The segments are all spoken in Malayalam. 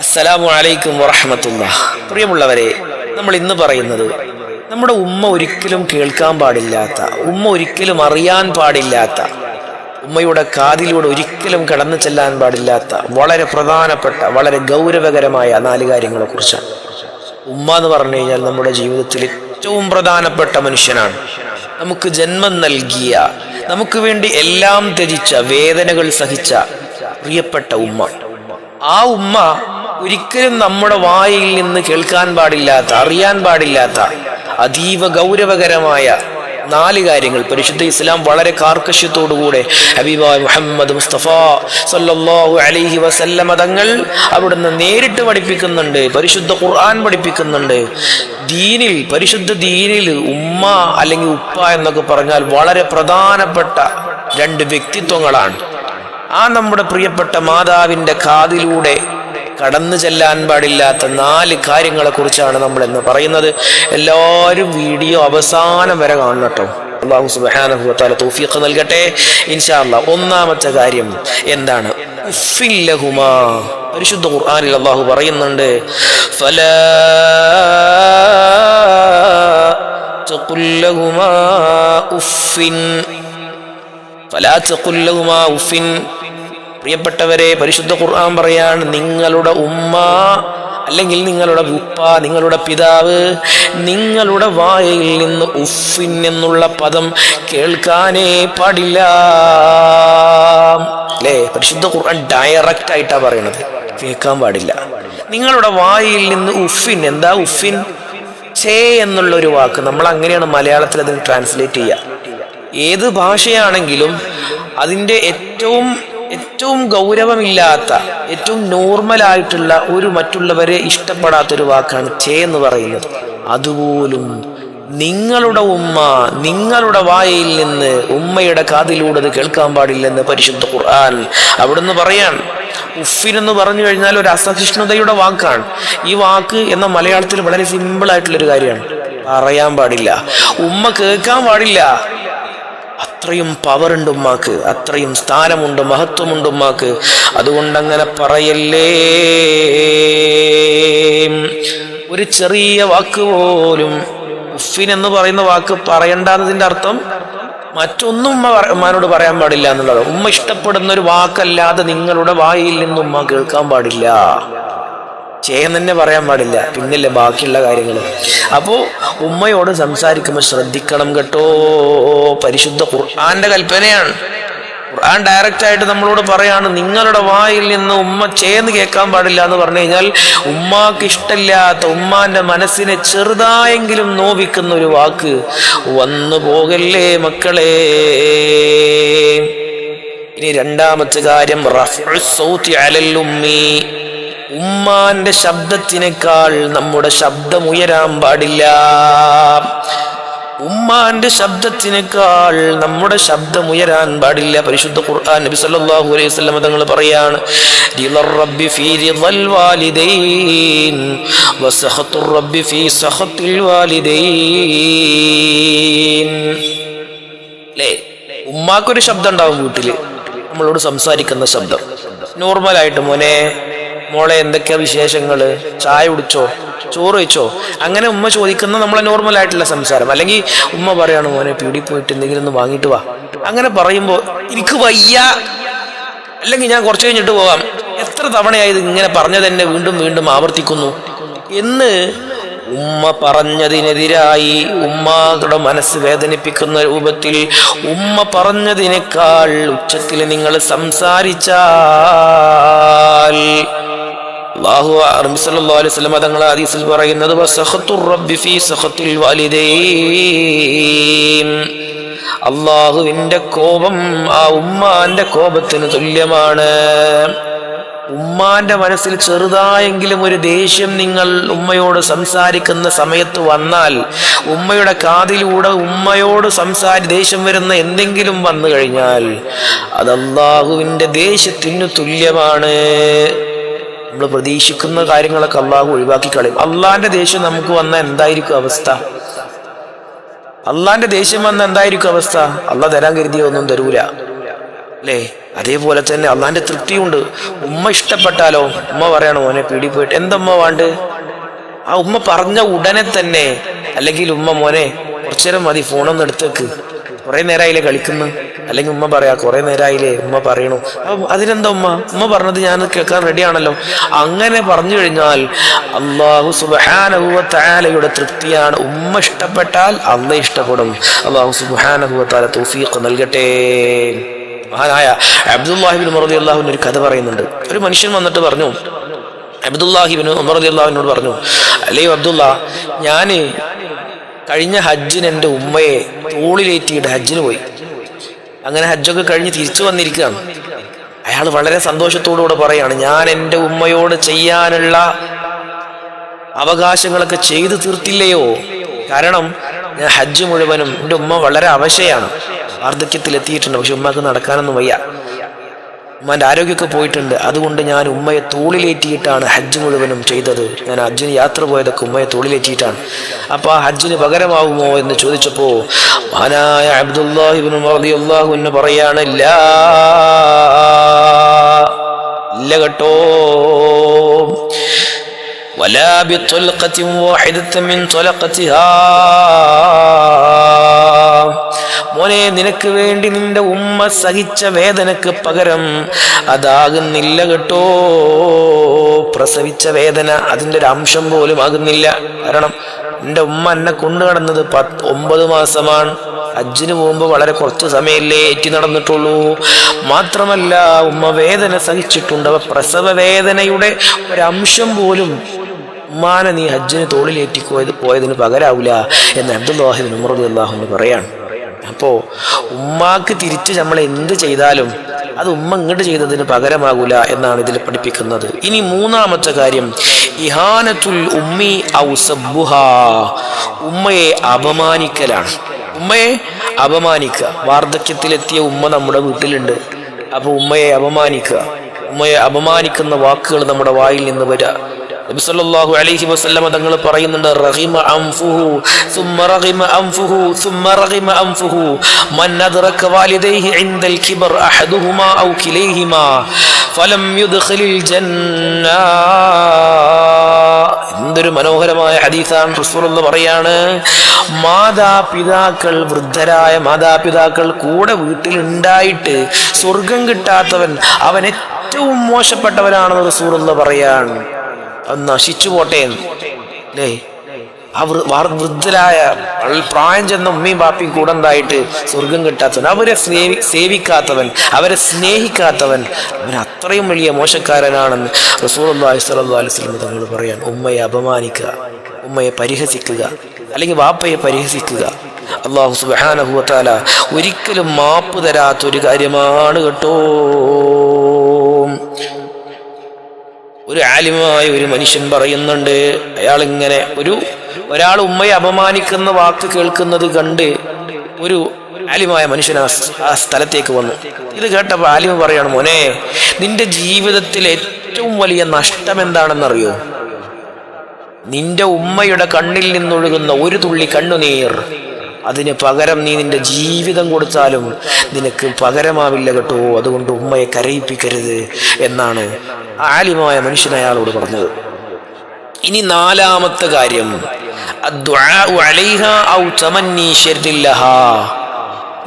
അസ്സലാമു അലൈക്കും വറഹ്മത്തുള്ളാഹി. പ്രിയമുള്ളവരെ, നമ്മൾ ഇന്ന് പറയുന്നത് നമ്മുടെ ഉമ്മ ഒരിക്കലും കേൾക്കാൻ പാടില്ലാത്ത, ഉമ്മ ഒരിക്കലും അറിയാൻ പാടില്ലാത്ത, ഉമ്മയുടെ കാതിലൂടെ ഒരിക്കലും കടന്നു ചെല്ലാൻ പാടില്ലാത്ത വളരെ പ്രധാനപ്പെട്ട, വളരെ ഗൗരവകരമായ 4 കാര്യങ്ങളെ കുറിച്ചാണ്. ഉമ്മ എന്ന് പറഞ്ഞു കഴിഞ്ഞാൽ നമ്മുടെ ജീവിതത്തിൽ ഏറ്റവും പ്രധാനപ്പെട്ട മനുഷ്യനാണ്. നമുക്ക് ജന്മം നൽകിയ, നമുക്ക് വേണ്ടി എല്ലാം ത്യജിച്ച, വേദനകൾ സഹിച്ച പ്രിയപ്പെട്ട ഉമ്മ. ആ ഉമ്മ ഒരിക്കലും നമ്മുടെ വായിൽ നിന്ന് കേൾക്കാൻ പാടില്ലാത്ത, അറിയാൻ പാടില്ലാത്ത അതീവ ഗൗരവകരമായ 4 കാര്യങ്ങൾ പരിശുദ്ധ ഇസ്ലാം വളരെ കാർക്കശ്യത്തോടുകൂടെ ഹബീബായ മുഹമ്മദ് മുസ്തഫ സല്ലല്ലാഹു അലൈഹി വസല്ലമ തങ്ങൾ അവിടുന്ന് നേരിട്ട് പഠിപ്പിക്കുന്നുണ്ട്. പരിശുദ്ധ ഖുർആൻ പഠിപ്പിക്കുന്നുണ്ട്. ദീനിൽ, പരിശുദ്ധ ദീനിൽ ഉമ്മ അല്ലെങ്കിൽ ഉപ്പ എന്നൊക്കെ പറഞ്ഞാൽ വളരെ പ്രധാനപ്പെട്ട 2 വ്യക്തിത്വങ്ങളാണ്. ആ നമ്മുടെ പ്രിയപ്പെട്ട മാതാവിൻ്റെ കാതിലൂടെ കടന്നു ചെല്ലാൻ പാടില്ലാത്ത 4 കാര്യങ്ങളെ കുറിച്ചാണ് നമ്മൾ ഇന്ന് പറയുന്നത്. എല്ലാവരും വീഡിയോ അവസാനം വരെ കാണണം കേട്ടോ. അല്ലാഹു സുബ്ഹാനഹു വ തആല തൗഫീഖ് നൽകട്ടെ ഇൻഷാ അല്ലാഹ്. ഒന്നാമത്തെ കാര്യം എന്താണ്? ഉഫ്ഫിൻ ലഹുമാ. പരിശുദ്ധ ഖുർആനിൽ അല്ലാഹു പറയുന്നുണ്ട്, ഫലാ തഖുൽ ലഹുമാ ഉഫ്ഫിൻ, ഫലാ തഖുൽ ലഹുമാ ഉഫ്ഫിൻ. പ്രിയപ്പെട്ടവരെ, പരിശുദ്ധ ഖുർആൻ പറയാണ്, നിങ്ങളുടെ ഉമ്മ അല്ലെങ്കിൽ നിങ്ങളുടെ ഉപ്പ, നിങ്ങളുടെ പിതാവ്, നിങ്ങളുടെ വായിൽ നിന്ന് ഉഫിൻ എന്നുള്ള പദം കേൾക്കാനേ പാടില്ല. അല്ലേ? പരിശുദ്ധ ഖുർആൻ ഡയറക്റ്റ് ആയിട്ടാ പറയണത്, കേൾക്കാൻ പാടില്ല. നിങ്ങളുടെ വായിൽ നിന്ന് ഉഫിൻ. എന്താ ഉഫിൻ? ചേ എന്നുള്ളൊരു വാക്ക്. നമ്മൾ അങ്ങനെയാണ് മലയാളത്തിൽ അതിന് ട്രാൻസ്ലേറ്റ് ചെയ്യുക. ഏത് ഭാഷയാണെങ്കിലും അതിൻ്റെ ഏറ്റവും ഗൗരവമില്ലാത്ത, ഏറ്റവും നോർമലായിട്ടുള്ള, ഒരു മറ്റുള്ളവരെ ഇഷ്ടപ്പെടാത്തൊരു വാക്കാണ് ചേ എന്ന് പറയുന്നത്. അതുപോലും നിങ്ങളുടെ ഉമ്മ നിങ്ങളുടെ വായിൽ നിന്ന്, ഉമ്മയുടെ കാതിലൂടെ അത് കേൾക്കാൻ പാടില്ലെന്ന് പരിശുദ്ധ ഖുർആൻ അവിടുന്ന് പറയാൻ. ഉഫിൻ എന്ന് പറഞ്ഞു കഴിഞ്ഞാൽ ഒരു അസഹിഷ്ണുതയുടെ വാക്കാണ്. ഈ വാക്ക് എന്ന മലയാളത്തിൽ വളരെ സിമ്പിൾ ആയിട്ടുള്ളൊരു കാര്യമാണ്. പറയാൻ പാടില്ല, ഉമ്മ കേൾക്കാൻ പാടില്ല. അത്രയും പവറുണ്ട് ഉമ്മാക്ക്, അത്രയും സ്ഥാനമുണ്ട്, മഹത്വമുണ്ട് ഉമ്മാക്ക്. അതുകൊണ്ട് അങ്ങനെ പറയല്ലേ. ഒരു ചെറിയ വാക്ക് പോലും, ഉഫിൻ എന്ന് പറയുന്ന വാക്ക് പറയണ്ടെന്നതിൻ്റെ അർത്ഥം മറ്റൊന്നും ഉമ്മനോട് പറയാൻ പാടില്ല എന്നുള്ളത്. ഉമ്മ ഇഷ്ടപ്പെടുന്ന ഒരു വാക്കല്ലാതെ നിങ്ങളുടെ വായിൽ നിന്ന് ഉമ്മ കേൾക്കാൻ പാടില്ല. ചെയ്യാൻ തന്നെ പറയാൻ പാടില്ല, പിന്നല്ലേ ബാക്കിയുള്ള കാര്യങ്ങൾ. അപ്പോൾ ഉമ്മയോട് സംസാരിക്കുമ്പോൾ ശ്രദ്ധിക്കണം കേട്ടോ. പരിശുദ്ധ ഖുർആന്റെ കൽപ്പനയാണ്. ഖുർആൻ ഡയറക്റ്റ് ആയിട്ട് നമ്മളോട് പറയാണ്, നിങ്ങളുടെ വായിൽ നിന്ന് ഉമ്മ ചേർന്ന് കേൾക്കാൻ പാടില്ല എന്ന് പറഞ്ഞു കഴിഞ്ഞാൽ ഉമ്മാക്ക് ഇഷ്ടമില്ലാത്ത, ഉമ്മാന്റെ മനസ്സിനെ ചെറുതായെങ്കിലും നോവിക്കുന്ന ഒരു വാക്ക് വന്നു പോകല്ലേ മക്കളെ. ഇനി രണ്ടാമത്തെ കാര്യം, റഫ്ഉ സൗതി അലൽ ഉമ്മി. ഉമ്മാന്റെ ശബ്ദത്തിനേക്കാൾ നമ്മുടെ ശബ്ദം ഉയരാൻ പാടില്ല. ഉമ്മാന്റെ ശബ്ദത്തിനേക്കാൾ നമ്മുടെ ശബ്ദം ഉയരാൻ പാടില്ല. പരിശുദ്ധ ഖുർആൻ നബി സല്ലല്ലാഹു അലൈഹി വസല്ലം തങ്ങൾ പറയാണ്, റിളർ റബ്ബി ഫീ റിളൽ വാലിദൈൻ വസഖത്തുർ റബ്ബി ഫീ സഖത്തിൽ വാലിദൈൻ. അല്ലേ? ഉമ്മാക്കൊരു ശബ്ദം ഉണ്ടാവും വീട്ടിൽ, നമ്മളോട് സംസാരിക്കുന്ന ശബ്ദം. നോർമലായിട്ട് മോനെ, മോളെ എന്തൊക്കെയാ വിശേഷങ്ങള്, ചായ കുടിച്ചോ, ചോറ് വെച്ചോ, അങ്ങനെ ഉമ്മ ചോദിക്കുന്ന നമ്മളെ നോർമൽ ആയിട്ടുള്ള സംസാരം. അല്ലെങ്കിൽ ഉമ്മ പറയാണ്, മോനെ പീടി പോയിട്ട് എന്തെങ്കിലും ഒന്ന് വാങ്ങിയിട്ട് വാ. അങ്ങനെ പറയുമ്പോൾ എനിക്ക് വയ്യ, അല്ലെങ്കിൽ ഞാൻ കുറച്ച് കഴിഞ്ഞിട്ട് പോവാം. എത്ര തവണയായത് ഇങ്ങനെ പറഞ്ഞത് തന്നെ വീണ്ടും വീണ്ടും ആവർത്തിക്കുന്നു എന്ന് ഉമ്മ പറഞ്ഞതിനെതിരായി, ഉമ്മയുടെ മനസ്സ് വേദനിപ്പിക്കുന്ന രൂപത്തിൽ ഉമ്മ പറഞ്ഞതിനേക്കാൾ ഉച്ചത്തിൽ നിങ്ങൾ സംസാരിച്ചാൽ, അല്ലാഹു സല്ലല്ലാഹു അലൈഹി വസല്ലം തങ്ങൾ ഹദീസിൽ പറയുന്നത്, വസഖത്തുർ റബ്ബി ഫീ സഖത്തിൽ വാലിദൈൻ. അല്ലാഹുവിന്റെ കോപം ആ ഉമ്മാന്റെ കോപത്തിന് തുല്യമാണ്. ഉമ്മാന്റെ മനസ്സിൽ ചെറുതായെങ്കിലും ഒരു ദേഷ്യം നിങ്ങൾ ഉമ്മയോട് സംസാരിക്കുന്ന സമയത്ത് വന്നാൽ, ഉമ്മയുടെ കാതിലൂടെ ഉമ്മയോട് ദേഷ്യം വരുന്ന എന്തെങ്കിലും വന്നു കഴിഞ്ഞാൽ അത് അല്ലാഹുവിന്റെ ദേഷ്യത്തിന് തുല്യമാണ്. നമ്മൾ പ്രതീക്ഷിക്കുന്ന കാര്യങ്ങളൊക്കെ അള്ളാഹു ഒഴിവാക്കി കളയും. അള്ളാന്റെ ദേഷ്യം നമുക്ക് വന്ന എന്തായിരിക്കും അവസ്ഥ? അള്ളാന്റെ ദേഷ്യം വന്ന എന്തായിരിക്കും അവസ്ഥ? അള്ളാഹ് തരാൻ കരുതിയ ഒന്നും തരൂല. അല്ലേ? അതേപോലെ തന്നെ അള്ളാന്റെ തൃപ്തിയുണ്ട്. ഉമ്മ ഇഷ്ടപ്പെട്ടാലോ ഉമ്മ പറയണോ മോനെ പീടി പോയിട്ട് എന്തമ്മ വേണ്ട, ആ ഉമ്മ പറഞ്ഞ ഉടനെ തന്നെ, അല്ലെങ്കിൽ ഉമ്മ മോനെ കുറച്ചേരം മതി ഫോണൊന്ന് എടുത്തേക്ക്, കുറെ നേരമായില്ലേ കളിക്കുന്നു, അല്ലെങ്കിൽ ഉമ്മ പറയാ കുറെ നേരമായില്ലേ ഉമ്മ പറയണു, അതിനെന്താ ഉമ്മ പറഞ്ഞത് ഞാൻ കേൾക്കാൻ റെഡിയാണല്ലോ. അങ്ങനെ പറഞ്ഞു കഴിഞ്ഞാൽ അല്ലാഹു സുബ്ഹാനഹു വ തആലയുടെ തൃപ്തിയാണ്. ഉമ്മ ഇഷ്ടപ്പെട്ടാൽ അള്ളാഹ് ഇഷ്ടപ്പെടും. അല്ലാഹു സുബ്ഹാനഹു വ തആല തൗഫീഖ് നൽകട്ടെ. മഹാനായ അബ്ദുല്ലാഹി ഇബ്നു ഉമർ റളിയല്ലാഹു അൻഹു ഒരു കഥ പറയുന്നുണ്ട്. ഒരു മനുഷ്യൻ വന്നിട്ട് പറഞ്ഞു, അബ്ദുല്ലാഹി ഇബ്നു ഉമർ റളിയല്ലാഹു അൻഹു പറഞ്ഞു, അല്ലയോ അബ്ദുല്ല, ഞാന് കഴിഞ്ഞ ഹജ്ജിന് എൻ്റെ ഉമ്മയെ തോളിലേറ്റിയിട്ട് ഹജ്ജിന് പോയി. അങ്ങനെ ഹജ്ജൊക്കെ കഴിഞ്ഞ് തിരിച്ചു വന്നിരിക്കുകയാണ്. അയാൾ വളരെ സന്തോഷത്തോടുകൂടെ പറയാണ്, ഞാൻ എൻ്റെ ഉമ്മയോട് ചെയ്യാനുള്ള അവകാശങ്ങളൊക്കെ ചെയ്തു തീർത്തില്ലയോ? കാരണം ഞാൻ ഹജ്ജ് മുഴുവനും, എൻ്റെ ഉമ്മ വളരെ അവശയാണ്, വാർദ്ധക്യത്തിൽ എത്തിയിട്ടുണ്ട്, പക്ഷെ ഉമ്മക്ക് നടക്കാനൊന്നും വയ്യ, ഉമ്മാന്റെ ആരോഗ്യമൊക്കെ പോയിട്ടുണ്ട്. അതുകൊണ്ട് ഞാൻ ഉമ്മയെ തോളിലേറ്റിയിട്ടാണ് ഹജ്ജ് മുഴുവനും ചെയ്തത്. ഞാൻ ഹജ്ജിന് യാത്ര പോയതൊക്കെ ഉമ്മയെ തോളിലേറ്റിയിട്ടാണ്. അപ്പൊ ആ ഹജ്ജിന് പകരമാവുമോ എന്ന് ചോദിച്ചപ്പോ മഹാനായ അബ്ദുല്ലാഹി ഇബ്നു ഉമർ റളിയല്ലാഹു അൻഹു പറയാണ്, ഇല്ല കേട്ടോ, വലാ ബിത്വൽഖത്തിൻ വാഹിദത്തിൻ മിൻ ത്വലഖതിഹാ, മോനെ നിനക്ക് വേണ്ടി നിന്റെ ഉമ്മ സഹിച്ച വേദനക്ക് പകരം അതാകുന്നില്ല കേട്ടോ. പ്രസവിച്ച വേദന അതിൻ്റെ ഒരു അംശം പോലും ആകുന്നില്ല. കാരണം എൻ്റെ ഉമ്മ എന്നെ കൊണ്ടു നടന്നത് 9 മാസമാണ്. ഹജ്ജിന് പോകുമ്പോൾ വളരെ കുറച്ച് സമയമല്ലേ ഏറ്റി നടന്നിട്ടുള്ളൂ. മാത്രമല്ല ഉമ്മ വേദന സഹിച്ചിട്ടുണ്ട്. അവ പ്രസവ വേദനയുടെ ഒരംശം പോലും ഉമ്മാനെ നീ ഹജ്ജിന് തോളിലേറ്റി പോയതിന് പകരാവില്ല എന്ന് അബ്ദുല്ലാഹി ഇബ്നു ഉമർ റളിയല്ലാഹു അൻഹു പറയാണ്. അപ്പോ ഉമ്മാക്ക് തിരിച്ച് നമ്മൾ എന്ത് ചെയ്താലും അത് ഉമ്മ ഇങ്ങോട്ട് ചെയ്തതിന് പകരമാകൂല എന്നാണ് ഇതിൽ പഠിപ്പിക്കുന്നത്. ഇനി മൂന്നാമത്തെ കാര്യം, ഇഹാനത്തുൽ ഉമ്മി ഔ സബ്ബുഹാ, ഉമ്മയെ അപമാനിക്കലാണ്. ഉമ്മയെ അപമാനിക്കുക. വാർദ്ധക്യത്തിലെത്തിയ ഉമ്മ നമ്മുടെ വീട്ടിലുണ്ട്, അപ്പൊ ഉമ്മയെ അപമാനിക്കുക. ഉമ്മയെ അപമാനിക്കുന്ന വാക്കുകൾ നമ്മുടെ വായിൽ നിന്ന് വരിക. നബി സല്ലല്ലാഹു അലൈഹി വസല്ലം തങ്ങൾ പറയുന്നുണ്ട്, റഗിമ അൻഫുഹു സുമ്മ റഗിമ അൻഫുഹു സുമ്മ റഗിമ അൻഫുഹു മൻ അദ്റക വാലിദൈഹി ഇൻദൽ കിബർ അഹദുഹുമാ ഔ കിലൈഹിമാ ഫലം യുദ്ഖിലിൽ ജന്ന. എന്തൊരു മനോഹരമായ ഹദീസാണ്. റസൂലുള്ളാഹി പറയാണ്, മാതാപിതാക്കൾ, വൃദ്ധരായ മാതാപിതാക്കൾ കൂടെ വീട്ടിലുണ്ടായിട്ട് സ്വർഗം കിട്ടാത്തവൻ അവൻ ഏറ്റവും മോശപ്പെട്ടവനാണെന്ന് റസൂലുള്ളാഹി പറയാണ്. അത് നശിച്ചു പോട്ടെ അല്ലേ? ആ വൃദ്ധരായ പ്രായം ചെന്ന ഉമ്മയും ബാപ്പയും കൂടെ ഉണ്ടായിട്ട് സ്വർഗം കിട്ടാത്തവൻ, അവരെ സേവിക്കാത്തവൻ, അവരെ സ്നേഹിക്കാത്തവൻ, അവൻ അത്രയും വലിയ മോശക്കാരനാണെന്ന് റസൂലുള്ളാഹി സ്വല്ലല്ലാഹു അലൈഹി വസല്ലം തങ്ങൾ പറയാൻ. ഉമ്മയെ അപമാനിക്കുക, ഉമ്മയെ പരിഹസിക്കുക, അല്ലെങ്കിൽ വാപ്പയെ പരിഹസിക്കുക, അല്ലാഹു സുബ്ഹാനഹു വ തആല ഒരിക്കലും മാപ്പ് തരാത്തൊരു കാര്യമാണ് കേട്ടോ. ഒരു ആലിമായ ഒരു മനുഷ്യൻ പറയുന്നുണ്ട്, അയാളിങ്ങനെ ഒരാൾ ഉമ്മയെ അപമാനിക്കുന്ന വാക്ക് കേൾക്കുന്നത് കണ്ട് ഒരു ആലിമായ മനുഷ്യൻ ആ സ്ഥലത്തേക്ക് വന്നു. ഇത് കേട്ടപ്പോൾ ആലിമ പറയാണ്, മോനെ നിന്റെ ജീവിതത്തിൽ ഏറ്റവും വലിയ നഷ്ടം എന്താണെന്നറിയോ? നിന്റെ ഉമ്മയുടെ കണ്ണിൽ നിന്നൊഴുകുന്ന ഒരു തുള്ളി കണ്ണുനീർ, അതിന് പകരം നീ നിന്റെ ജീവിതം കൊടുത്താലും നിനക്ക് പകരമാവില്ല കേട്ടോ. അതുകൊണ്ട് ഉമ്മയെ കരയിപ്പിക്കരുത് എന്നാണ് ആലിമായ മനുഷ്യൻ അയാളോട് പറഞ്ഞത്. ഇനി നാലാമത്തെ കാര്യം, അദ്ദുആഉ അലൈഹാ ഔ തമന്നി ശർരില്ലഹാ,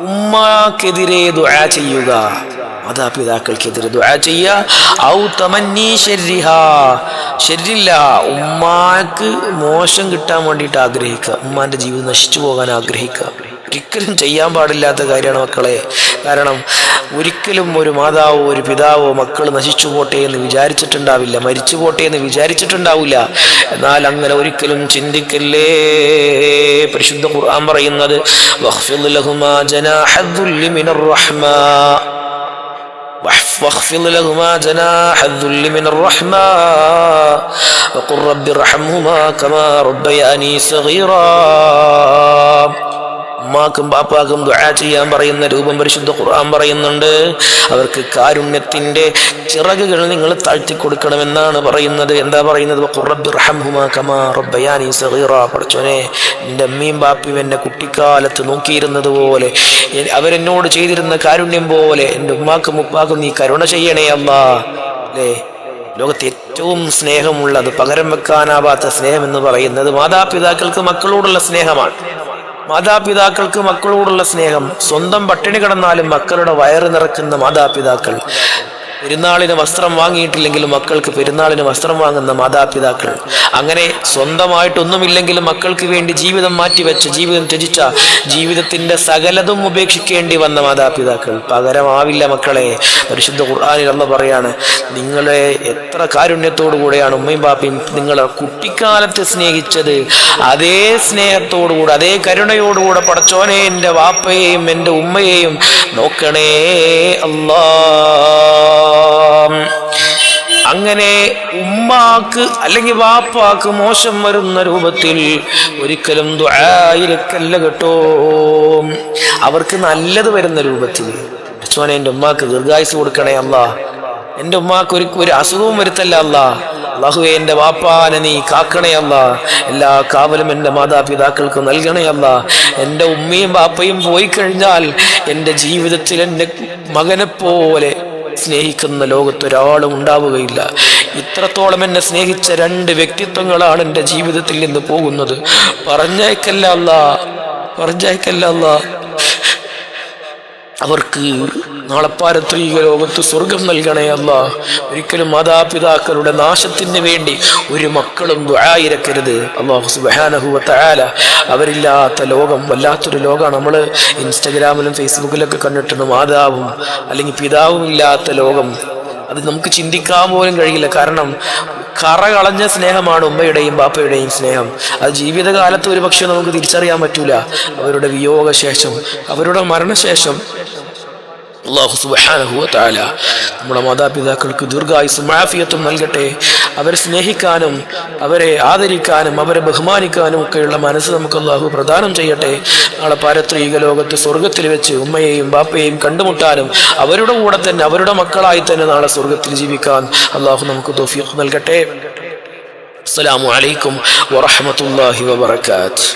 ഉമ്മക്കെതിരെ ദുആ ചെയ്യുക, മാതാപിതാക്കൾക്കെതിരെ ദുആ ചെയ്യുക. ഔ തമന്നി ശർരിഹാ, ശർരില്ലഹാ, ഉമ്മാക്ക് മോശം കിട്ടാൻ വേണ്ടിയിട്ട് ആഗ്രഹിക്കുക, ഉമ്മാന്റെ ജീവിതം നശിച്ചു പോകാൻ ആഗ്രഹിക്കുക. ഒരിക്കലും ചെയ്യാൻ പാടില്ലാത്ത കാര്യമാണ് മക്കളെ. കാരണം ഒരിക്കലും ഒരു മാതാവോ ഒരു പിതാവോ മക്കൾ നശിച്ചു പോട്ടെ എന്ന് വിചാരിച്ചിട്ടുണ്ടാവില്ല, മരിച്ചു പോട്ടെ എന്ന് വിചാരിച്ചിട്ടുണ്ടാവില്ല. എന്നാൽ അങ്ങനെ ഒരിക്കലും ചിന്തിക്കല്ലേ. പരിശുദ്ധ ഖുർആൻ പറയുന്നത്, വഖ്ഫിദ് ലഹുമാ ജനാഹദ്ദുല്ലി മിനർ റഹ്മാ, واخفض لهما جناح الذل من الرحمة وقل رب ارحمهما كما ربياني صغيرا. ഉമ്മാക്കും ബാപ്പാക്കും ദുആ ചെയ്യാൻ പറയുന്ന രൂപം പരിശുദ്ധ ഖുർആൻ പറയുന്നുണ്ട്. അവർക്ക് കാരുണ്യത്തിന്റെ ചിറകുകൾ നിങ്ങൾ താഴ്ത്തി കൊടുക്കണമെന്നാണ് പറയുന്നത്. എന്താ പറയുന്നത്? ഖുർറബ്ബി റഹംഹുമാ കമാ റബ്ബയാനി സഗീറ. പഠിച്ചോനെ, എൻ്റെ അമ്മയും ബാപ്പയും എന്നെ കുട്ടിക്കാലത്ത് നോക്കിയിരുന്നത് പോലെ, അവരെന്നോട് ചെയ്തിരുന്ന കാരുണ്യം പോലെ എൻ്റെ ഉമ്മാക്കും ഉപ്പാക്കും നീ കരുണ ചെയ്യണേ അല്ലാ. അല്ലേ? ലോകത്തെ ഏറ്റവും സ്നേഹമുള്ളത്, പകരം വെക്കാനാവാത്ത സ്നേഹം എന്ന് പറയുന്നത് മാതാപിതാക്കൾക്ക് മക്കളോടുള്ള സ്നേഹമാണ്. മാതാപിതാക്കൾക്ക് മക്കളോടുള്ള സ്നേഹം. സ്വന്തം പട്ടിണി കിടന്നാലും മക്കളുടെ വയറ് നിറക്കുന്ന മാതാപിതാക്കൾ, പെരുന്നാളിന് വസ്ത്രം വാങ്ങിയിട്ടില്ലെങ്കിലും മക്കൾക്ക് പെരുന്നാളിന് വസ്ത്രം വാങ്ങുന്ന മാതാപിതാക്കൾ, അങ്ങനെ സ്വന്തമായിട്ടൊന്നുമില്ലെങ്കിലും മക്കൾക്ക് വേണ്ടി ജീവിതം മാറ്റിവെച്ച, ജീവിതം ത്യജിച്ച, ജീവിതത്തിന്റെ സകലതും ഉപേക്ഷിക്കേണ്ടി വന്ന മാതാപിതാക്കൾ പകരമാവില്ല മക്കളെ. പരിശുദ്ധ ഖുർആനിൽ അല്ലാഹു പറയാണ്, നിങ്ങളെ എത്ര കാരുണ്യത്തോടു കൂടെയാണ് ഉമ്മയും ബാപ്പയും നിങ്ങളെ കുട്ടിക്കാലത്ത് സ്നേഹിച്ചത്, അതേ സ്നേഹത്തോടുകൂടെ, അതേ കരുണയോടുകൂടെ പടച്ചോനെ എൻ്റെ വാപ്പയെയും എൻ്റെ ഉമ്മയെയും നോക്കണേ അല്ലാ. അങ്ങനെ ഉമ്മാക്ക് അല്ലെങ്കിൽ വാപ്പാക്ക് മോശം വരുന്ന രൂപത്തിൽ ഒരിക്കലും ദുആയിരക്കല്ല കേട്ടോ, അവർക്ക് നല്ലത് വരുന്ന രൂപത്തിൽ. സോനെ, എൻ്റെ ഉമ്മാക്ക് ദീർഘായുസ് കൊടുക്കണേ അല്ലാ. എൻ്റെ ഉമ്മാക്ക് ഒരു അസുഖവും വരുത്തല്ല അല്ലാ. അല്ലാഹുവേ, എൻ്റെ വാപ്പാനെ നീ കാക്കണേ അല്ലാ. എല്ലാ കാവലും എൻ്റെ മാതാപിതാക്കൾക്ക് നൽകണേ അല്ലാ. എൻ്റെ ഉമ്മയും ബാപ്പയും പോയി കഴിഞ്ഞാൽ എൻ്റെ ജീവിതത്തിൽ എൻ്റെ മകനെ പോലെ സ്നേഹിക്കുന്ന ലോകത്തൊരാളും ഉണ്ടാവുകയില്ല. ഇത്രത്തോളം എന്നെ സ്നേഹിച്ച 2 വ്യക്തിത്വങ്ങളാണ് എൻ്റെ ജീവിതത്തിൽ നിന്ന് പോകുന്നത്. പറഞ്ഞയക്കല്ല അല്ലാ, പറഞ്ഞയക്കല്ല അല്ലാ. അവർക്ക് നാളെ പാരത്രിക ലോകത്ത് സ്വർഗം നൽകണേ അല്ലാ. ഒരിക്കലും മാതാപിതാക്കളുടെ നാശത്തിന് വേണ്ടി ഒരു മക്കളും ദുആയിരക്കരുത്. അല്ലാഹു സുബ്ഹാനഹു വ തആല അവരില്ലാത്ത ലോകം വല്ലാത്തൊരു ലോകമാണ്. നമ്മൾ ഇൻസ്റ്റഗ്രാമിലും ഫേസ്ബുക്കിലൊക്കെ കണ്ടിട്ടുണ്ട്, മാതാവും അല്ലെങ്കിൽ പിതാവും ഇല്ലാത്ത ലോകം. അത് നമുക്ക് ചിന്തിക്കാൻ പോലും കഴിയില്ല. കാരണം കറ കളഞ്ഞ സ്നേഹമാണ് ഉമ്മയുടെയും ബാപ്പയുടെയും സ്നേഹം. അത് ജീവിതകാലത്ത് ഒരു പക്ഷെ നമുക്ക് തിരിച്ചറിയാൻ പറ്റൂല. അവരുടെ വിയോഗശേഷം, അവരുടെ മരണശേഷം അല്ലാഹു സുബ്ഹാനഹു വ തആല നമ്മുടെ മാതാപിതാക്കൾക്ക് ദീർഘായുസ്സും ആഫിയത്തും നൽകട്ടെ. അവരെ സ്നേഹിക്കാനും അവരെ ആദരിക്കാനും അവരെ ബഹുമാനിക്കാനും ഒക്കെയുള്ള മനസ്സ് നമുക്ക് അല്ലാഹു പ്രദാനം ചെയ്യട്ടെ. നാളെ പാരത്രിക ലോകത്ത് സ്വർഗത്തിൽ വെച്ച് ഉമ്മയെയും ബാപ്പയെയും കണ്ടുമുട്ടാനും അവരുടെ കൂടെ തന്നെ അവരുടെ മക്കളായി തന്നെ നാളെ സ്വർഗത്തിൽ ജീവിക്കാൻ അല്ലാഹു നമുക്ക് തൗഫീഖ് നൽകട്ടെ. അസ്സലാമു അലൈക്കും വറഹ്മത്തുള്ളാഹി വബറകാതുഹു.